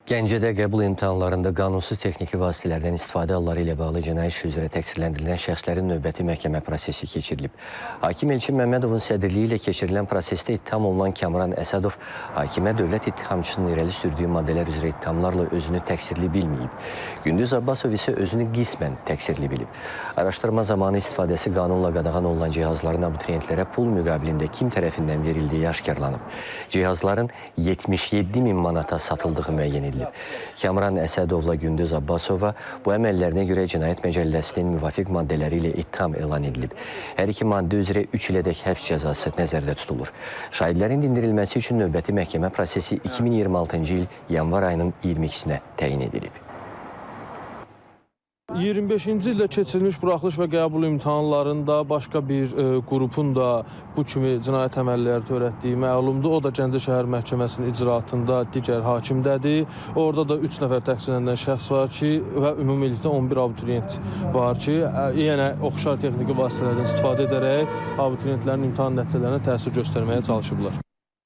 Gəncədə qəbul imtahanlarında qanunsuz texniki vasitələrdən istifadə halları ilə bağlı cinayət işi üzrə təqsirləndirilən şəxslərin növbəti məhkəmə prosesi keçirilib. Hakim Elçin Məmmədovun sədrliyi ilə keçirilən prosesdə ittiham olunan Kamran Əsədov hakimə dövlət ittihamçısının irəli sürdüyü maddələr üzrə ittihamlarla özünü təqsirli bilməyib. Gündüz Abbasov isə özünü qismən təqsirli bilib. Araşdırma zamanı istifadəsi qanunla qadağan olunan cihazların abituriyentlərə pul müqabilində kim tərəfindən verildiyi aşkarlanıb. Cihazların 77 min manata satıldığı müəyyən edilib. Kamran Əsədovla Gündüz Abbasova bu əməllərinə görə Cinayət Məcəlləsinin müvafiq maddələri ilə ittiham elan edilib. Hər iki maddə üzrə 3 ilədək həbs cəzası nəzərdə tutulur. Şahidlərin dindirilməsi üçün növbəti məhkəmə prosesi 2026-cı il yanvar ayının 22-sinə təyin edilib. 25-ci ildə keçirilmiş buraxılış və qəbul imtahanlarında başqa bir qrupun da bu kimi cinayət əməlləri törətdiyi məlumdur. O da Gəncə şəhər məhkəməsinin icraatında digər hakimdədir. Orada da 3 nəfər təqsirləndirilən şəxs var ki, və ümumilikdə 11 abituriyent var ki, yenə oxşar texniki vasitələrdən istifadə edərək abituriyentlərin imtahan nəticələrinə təsir göstərməyə çalışıblar.